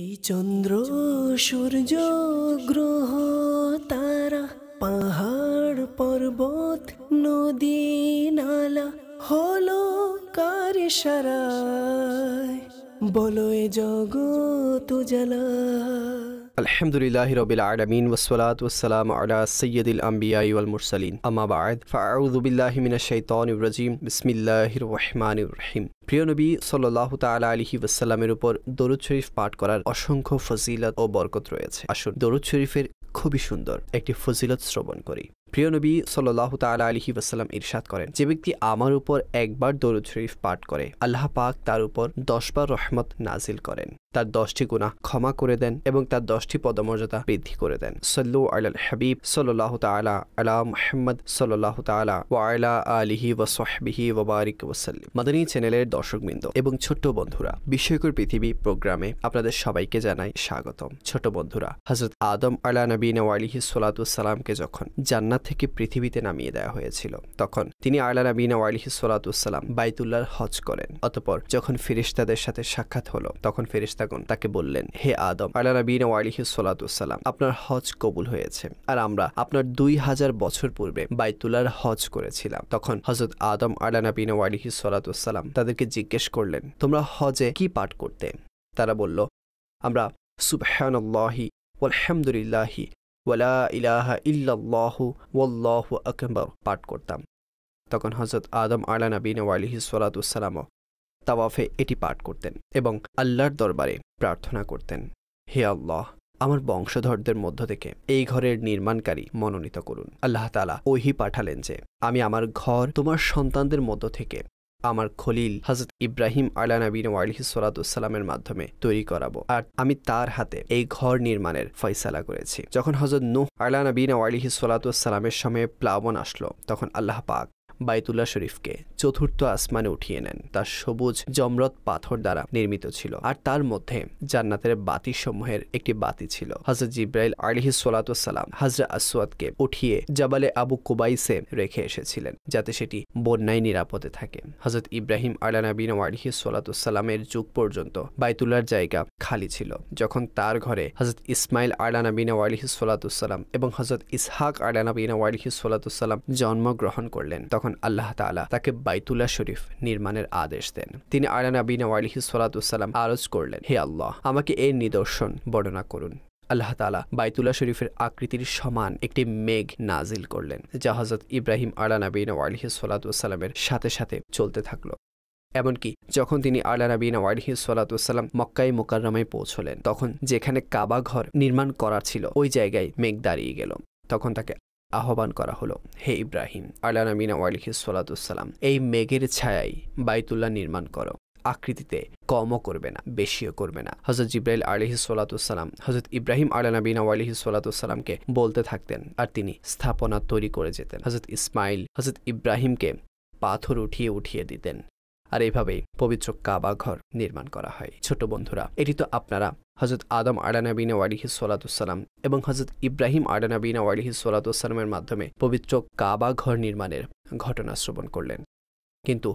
এই চন্দ্র সূর্য গ্রহ তারা পাহাড় পর্বত নদী নালা হলো কার ইশারায়, বলো এ জগৎ উজালা। আলহামদুলিল্লাহি রাব্বিল আলামিন ওয়াসসালাতু ওয়াসসালামু আলা সাইয়্যিদিল আমবিয়াই ওয়াল মুরসালিন, আম্মা বা'দ, ফাআউযু বিল্লাহি মিনাশ শাইতানির রাজীম, বিসমিল্লাহির রহমানির রহিম। প্রিয় নবী সাল্লাল্লাহু তাআলা আলাইহি ওয়াসাল্লামের উপর দরুদ শরীফ পাঠ করার অসংখ্য ফজিলত ও বরকত রয়েছে। আসুন দরুদ শরীফের খুবই সুন্দর একটি ফজিলত শ্রবণ করি। প্রিয় নবী সাল্লাল্লাহু তাআলা আলাইহি ওয়াসাল্লাম ইরশাদ করেন, যে ব্যক্তি আমার উপর একবার দরুদ শরীফ পাঠ করে, আল্লাহ পাক তার উপর 10 বার রহমত নাজিল করেন, তার 10টি গুনাহ ক্ষমা করে দেন এবং তার 10টি পদমর্যাদা বৃদ্ধি করে দেন। সাল্লু আলাল হাবিব সাল্লাল্লাহু তাআলা আলা মুহাম্মদ সাল্লাল্লাহু তাআলা ওয়া আলা আলিহি ওয়া সাহবিহি ওয়া বারিক ওয়া সাল্লিম। মাদানী চ্যানেলের দর্শকবৃন্দ এবং ছোট্ট বন্ধুরা, বিস্ময়কর পৃথিবী প্রোগ্রামে আপনাদের সবাইকে জানাই স্বাগতম। ছোট বন্ধুরা, হযরত আদম আলা নবীনা ওয়া আলাইহিস সালাতু ওয়াস সালামকে যখন জান্নাত থেকে পৃথিবীতে নামিয়ে দেওয়া হয়েছিল, তখন তিনি আলা নবীনা ওয়া আলাইহিস সালাতু ওয়াস সালাম বাইতুল্লাহর হজ করেন। অতঃপর যখন ফেরেশতাদের সাথে সাক্ষাৎ হলো, তখন ফেরেশতাগণ তাকে বললেন, হে আদম আলা নবীনা ওয়া আলাইহিস সালাতু ওয়াস সালাম, আপনার হজ কবুল হয়েছে, আর আমরা আপনার 2000 বছর পূর্বে বাইতুল্লাহর হজ করেছিলাম। তখন হযরত আদম আলা নবীনা ওয়া আলাইহিস সালাতু ওয়াস সালাম তাদেরকে জিজ্ঞেস করলেন, তোমরা হজে কি পাঠ করতে? তারা বলল, আমরা সুবহানাল্লাহি ওয়ালহামদুলিল্লাহি ওয়ালা ইলাহা ইল্লাল্লাহু ওয়াল্লাহু আকবার পাঠ করতাম। তখন হযরত আদম আলা নবীনা ওয়া আলাইহিস সালাতু ওয়াস সালাম তাওয়াফে এটি পাঠ করতেন এবং আল্লাহর দরবারে প্রার্থনা করতেন, হে আল্লাহ, আমার বংশধরদের মধ্য থেকে এই ঘরের নির্মাণকারী মনোনীত করুন। আল্লাহ তাআলা ওহী পাঠালেন যে, আমি আমার ঘর তোমার সন্তানদের মধ্য থেকে আমার খলিল হযরত ইব্রাহিম আলা নবীনা ওয়া আলাইহিস সালাতু ওয়াস সালামের মাধ্যমে তৈরি করাবো, আর আমি তার হাতে এই ঘর নির্মাণের ফয়সালা করেছি। যখন হযরত নূহ আলা নবীনা ওয়া আলাইহিস সালাতু ওয়াস সালামের সময়ে প্লাবন আসলো, তখন আল্লাহ পাক বাইতুল্লাহ শরীফকে চতুর্থ আসমানে উঠিয়ে নেন। তার সবুজ জমরত পাথর দ্বারা নির্মিত ছিল, আর তার মধ্যে জান্নাতের বাতি সমূহের একটি বাতি ছিল। হযরত জিবরাইল আলাইহিস সালাতু ওয়াস সালাম হাজরা আসওয়াদকে উঠিয়ে জাবালে আবু কুবাইসে রেখে এসেছিলেন, যাতে সেটি বন্যায় নিরাপদে থাকে। হযরত ইব্রাহিম আলা নবীনা ওয়া আলাইহিস সালাতু ওয়াস সালামের যুগ পর্যন্ত বাইতুল্লাহর জায়গা খালি ছিল। যখন তার ঘরে হযরত ইসমাইল আলা নবীনা ওয়া আলাইহিস সালাতু ওয়াস সালাম এবং হযরত ইসহাক আলা নবীনা ওয়া আলাইহিস সালাতু ওয়াস সালাম জন্মগ্রহণ করলেন, তখন আল্লাহ তাআলা তাকে বাইতুল্লাহ শরীফ নির্মাণের আদেশ দেন। তিনি আলা নবীনা ওয়া আলাইহিস সালাতু ওয়াস সালাম আরজ করলেন, হে আল্লাহ, আমাকে এর নিদর্শন বর্ণনা করুন। আল্লাহ তাআলা বাইতুল্লাহ শরীফের আকৃতির সমান একটি মেঘ নাজিল করলেন, যা হযরত ইব্রাহিম আলা নবীনা ওয়া আলাইহিস সালাতু ওয়াস সালামের সাথে সাথে চলতে থাকলো। এমনকি যখন তিনি আলা নবীনা ওয়া আলাইহিস সালাতু ওয়াস সালাম মক্কায়ে মুকাররমায় পৌঁছলেন, তখন যেখানে কাবা ঘর নির্মাণ করা ছিল, ওই জায়গায় মেঘ দাঁড়িয়ে গেল। তখন তাকে আহ্বান করা হলো, হে ইব্রাহিম আলা নবীনা ওয়া আলাইহিস সালাতু ওয়াস সালাম, এই মেঘের ছায়ায় বাইতুল্লাহ নির্মাণ করো, আকৃতিতে কমও করবে না, বেশিও করবে না। হযরত জিবরাইল আলাইহিস সালাতু ওয়াস সালাম হযরত ইব্রাহিম আলা নবীনা ওয়া আলাইহিস সালাতু ওয়াস সালামকে বলতে থাকতেন, আর তিনি স্থাপনা তৈরি করে যেতেন। হযরত ইসমাইল হযরত ইব্রাহিমকে পাথর উঠিয়ে উঠিয়ে দিতেন, আর এইভাবেই পবিত্র কাবা ঘর নির্মাণ করা হয়। ছোট বন্ধুরা, এটি তো আপনারা হযরত আদম আলা নবীনা ওয়া আলাইহিস সালাতু ওয়াস সালাম এবং হযরত ইব্রাহিম আলা নবীনা ওয়া আলাইহিস সালাতু ওয়াস সালামের মাধ্যমে পবিত্র কাবা ঘর নির্মাণের ঘটনা শ্রবণ করলেন। কিন্তু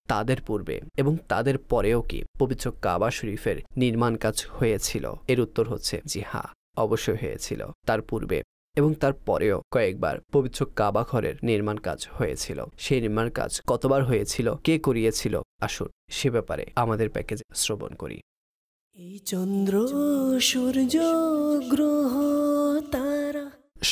তাদের পূর্বে এবং তাদের পরেও কি পবিত্র কাবা শরীফের নির্মাণ কাজ হয়েছিল? এর উত্তর হচ্ছে জি হ্যাঁ, অবশ্যই হয়েছিল। তার পূর্বে এবং তার পরেও কয়েকবার পবিত্র কাবা ঘরের নির্মাণ কাজ হয়েছিল। সেই নির্মাণ কাজ কতবার হয়েছিল, কে করিয়েছিল, আসুন সে ব্যাপারে আমাদের প্যাকেজে শ্রবণ করি। এই চন্দ্র সূর্য গ্রহ তারা।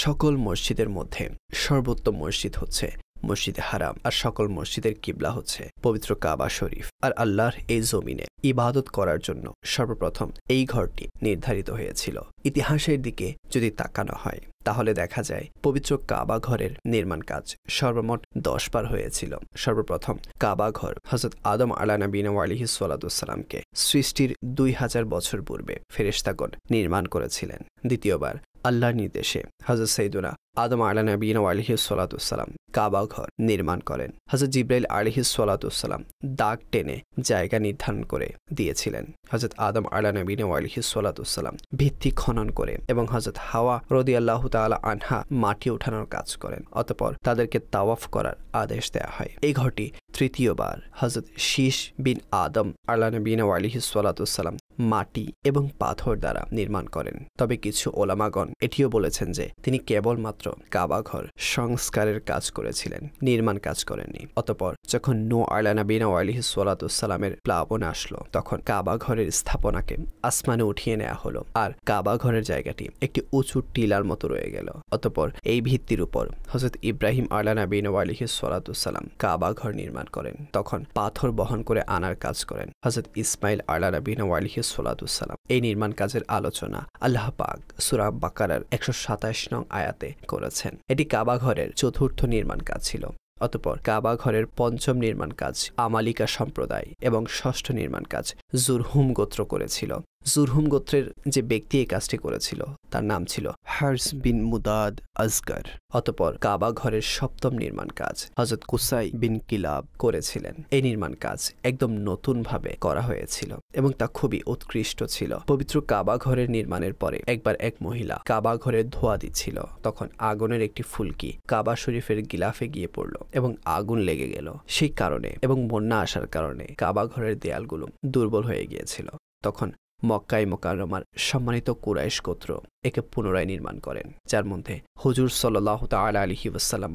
সকল মসজিদের মধ্যে সর্বোত্তম মসজিদ হচ্ছে মসজিদে হারাম, আর সকল মসজিদের কিবলা হচ্ছে পবিত্র কাবা শরীফ। আর আল্লাহর এই জমিনে ইবাদত করার জন্য সর্বপ্রথম এই ঘরটি নির্ধারিত হয়েছিল। ইতিহাসের দিকে যদি তাকানো হয়, তাহলে দেখা যায় পবিত্র কাবা ঘরের নির্মাণ কাজ সর্বমোট 10 বার হয়েছিল। সর্বপ্রথম কাবা ঘর হযরত আদম আলা নবীনা ওয়া আলাইহিস সালাতু ওয়াস সালামকে সৃষ্টির 2000 বছর পূর্বে ফেরেশতাগণ নির্মাণ করেছিলেন। দ্বিতীয়বার আল্লাহর নির্দেশে হযরত সাইয়্যিদুনা আদম আলাইহিস নবীনা ওয়া আলাইহিস সালাতু ওয়াসসালাম কাবা ঘর নির্মাণ করেন। হযরত জিবরাইল আলাইহিস সালাতু ওয়াসসালাম দাগ টেনে জায়গা নির্ধারণ করে দিয়েছিলেন। হযরত আদম আলাইহিস নবীনা ওয়া আলাইহিস সালাতু ওয়াসসালাম ভিত্তি খনন করে এবং হযরত হাওয়া রাদিয়াল্লাহু তাআলা আনহা মাটি ওঠানোর কাজ করেন। অতঃপর তাদেরকে তাওয়াফ করার আদেশ দেয়া হয়। এই ঘরটি তৃতীয়বার হযরত শীশ বিন আদম আলাইহিস নবীনা ওয়া আলাইহিস সালাতু ওয়াসসালাম মাটি এবং পাথর দ্বারা নির্মাণ করেন। তবে কিছু ওলামাগণ এটিও বলেছেন যে তিনি কেবলমাত্র কাবা ঘর সংস্কারের কাজ করেছিলেন, নির্মাণ কাজ করেননি। অতঃপর যখন নূহ আলাইহিস সালাতু ওয়াসসালামের প্লাবন আসলো, তখন কাবা ঘরের স্থাপনাকে আসমানে উঠিয়ে নেওয়া হলো আর কাবা ঘরের জায়গাটি একটি উঁচু টিলার মতো রয়ে গেল। অতঃপর এই ভিত্তির উপর হযরত ইব্রাহিম আলাইহিস সালাতু ওয়াসসালাম কাবা ঘর নির্মাণ করেন। তখন পাথর বহন করে আনার কাজ করেন হযরত ইসমাইল আলাইহিস সালাতু ওয়াসসালাম। এই নির্মাণ কাজের আলোচনা আল্লাহ পাক সূরা বাকারার 127 নং আয়াতে করেছেন। এটি কাবা ঘরের চতুর্থ নির্মাণ কাজ ছিল। অতঃপর কাবা ঘরের পঞ্চম নির্মাণ কাজ আমালিকা সম্প্রদায় এবং ষষ্ঠ নির্মাণ কাজ জুরহুম গোত্র করেছিল। জুরহুম গোত্রের যে ব্যক্তি এই কাজটি করেছিল তার নাম ছিল হারস বিন মুদাদ আসগর। অতঃপর কাবা ঘরের সপ্তম নির্মাণ কাজ হযরত কুসাই বিন কিলাব করেছিলেন। এই নির্মাণ কাজ একদম নতুনভাবে করা হয়েছিল এবং তা খুবই উৎকৃষ্ট ছিল। পবিত্র কাবা ঘরের নির্মাণের পরে একবার এক মহিলা কাবা ঘরের ধোয়া দিচ্ছিল। তখন আগুনের একটি ফুলকি কাবা শরীফের গিলাফে গিয়ে পড়ল এবং আগুন লেগে গেল। সেই কারণে এবং বন্যা আসার কারণে কাবা ঘরের দেয়ালগুলো দুর্বল হয়ে গিয়েছিল। তখন মক্কায় মুকাররমার সম্মানিত কুরাইশ গোত্র একে পুনরায় নির্মাণ করেন, যার মধ্যে হুজুর সাল্লাল্লাহু তাআলা আলাইহি ওয়াসাল্লাম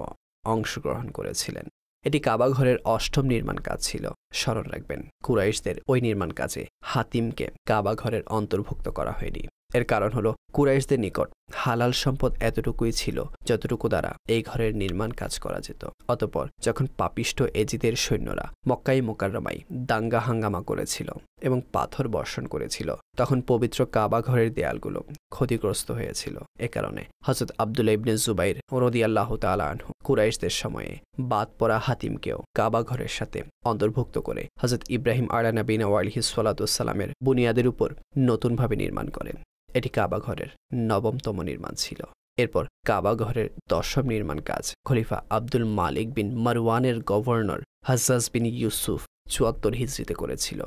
অংশগ্রহণ করেছিলেন। এটি কাবা ঘরের অষ্টম নির্মাণ কাজ ছিল। স্মরণ রাখবেন, কুরাইশদের ওই নির্মাণ কাজে হাতিমকে কাবা ঘরের অন্তর্ভুক্ত করা হয়নি। এর কারণ হলো কুরাইশদের নিকট হালাল সম্পদ এতটুকুই ছিল যতটুকু দ্বারা এই ঘরের নির্মাণ কাজ করা যেত। অতঃপর যখন পাপিষ্ঠ এজিদের সৈন্যরা মক্কায় মুকাররমায় দাঙ্গা হাঙ্গামা করেছিল এবং পাথর বর্ষণ করেছিল, তখন পবিত্র কাবা ঘরের দেয়ালগুলো ক্ষতিগ্রস্ত হয়েছিল। এ কারণে হযরত আব্দুল্লাহ ইবনে জুবাইর রাদিয়াল্লাহু তাআলা আনহু কুরাইশদের সময়ে বাদ পড়া হাতিমকেও কাবা ঘরের সাথে অন্তর্ভুক্ত করে হযরত ইব্রাহিম আলাইহিস সালাতু ওয়াসসালামের বুনিয়াদের উপর নতুনভাবে নির্মাণ করেন। এটি কাবা ঘরের নবমতম নির্মাণ ছিল। এরপর কাবা ঘরের দশম নির্মাণ কাজ খলিফা আব্দুল মালিক বিন মারওয়ানের গভর্নর হাজ্জাজ বিন ইউসুফ ৭৪ হিজরিতে করেছিল,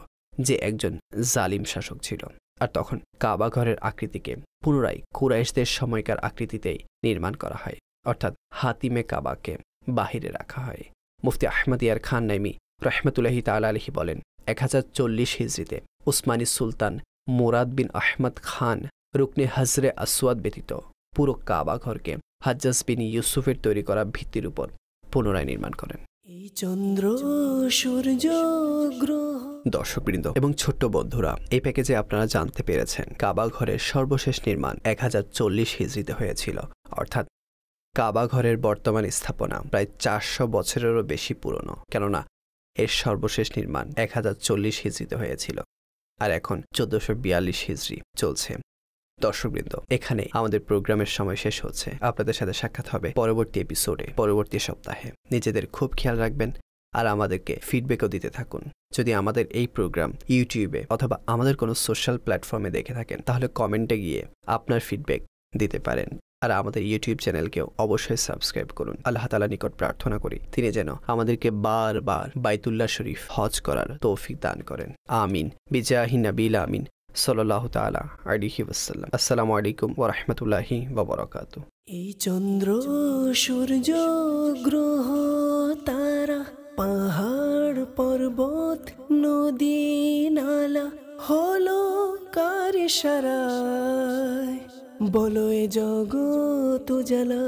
যে একজন জালিম শাসক ছিল। আর তখন কাবা ঘরের আকৃতিকে পুনরায় কুরাইশদের সময়কার আকৃতিতেই নির্মাণ করা হয়, অর্থাৎ হাতিমে কাবাকে বাহিরে রাখা হয়। মুফতি আহমদ ইয়ার খান নাইমি রাহমাতুল্লাহি তাআলা আলাইহি বলেন, 1040 হিজরিতে উসমানী সুলতান মুরাদ বিন আহমদ খান রুকনে হজরে আসওয়াদ ব্যতীত পুরো কাবা ঘরকে হাজ্জাজ বিন ইউসুফের তৈরি করা ভিত্তির উপর পুনরায় নির্মাণ করেন। এই চন্দ্র সূর্য গ্রহ। দর্শকবৃন্দ এবং ছোট্ট বন্ধুরা, এই প্যাকেজে আপনারা জানতে পেরেছেন কাবা ঘরের সর্বশেষ নির্মাণ 1040 হিজরিতে হয়েছিল, অর্থাৎ কাবা ঘরের বর্তমান স্থাপনা প্রায় 400 বছরেরও বেশি পুরনো, কেননা এর সর্বশেষ নির্মাণ 1040 হিজরিতে হয়েছিল আর এখন 1442 হিজরি চলছে। দর্শকবৃন্দ, এখানে আমাদের প্রোগ্রামের সময় শেষ হচ্ছে। আপনাদের সাথে সাক্ষাৎ হবে পরবর্তী এপিসোডে, পরবর্তী সপ্তাহে। নিজেদের খুব খেয়াল রাখবেন আর আমাদেরকে ফিডব্যাকও দিতে থাকুন। যদি আমাদের এই প্রোগ্রাম ইউটিউবে অথবা আমাদের কোনো সোশ্যাল প্ল্যাটফর্মে দেখে থাকেন, তাহলে কমেন্টে গিয়ে আপনার ফিডব্যাক দিতে পারেন। আর আমাদের ইউটিউব চ্যানেলকেও অবশ্যই সাবস্ক্রাইব করুন। আল্লাহ তাআলার নিকট প্রার্থনা করি তিনি যেন আমাদেরকে বারবার বাইতুল্লাহ শরীফ হজ করার তৌফিক দান করেন। আমিন বিজাহি নবিল আমিন সাল্লাল্লাহু তাআলা আলাইহি ওয়াসাল্লাম। আসসালামু আলাইকুম ওয়া রাহমাতুল্লাহি ওয়া বারাকাতুহু। এই চন্দ্র সূর্য গ্রহ তারা পাহাড় পর্বত নদী নালা হলো কার ইশারায়, বলো এ জগৎ উজালা।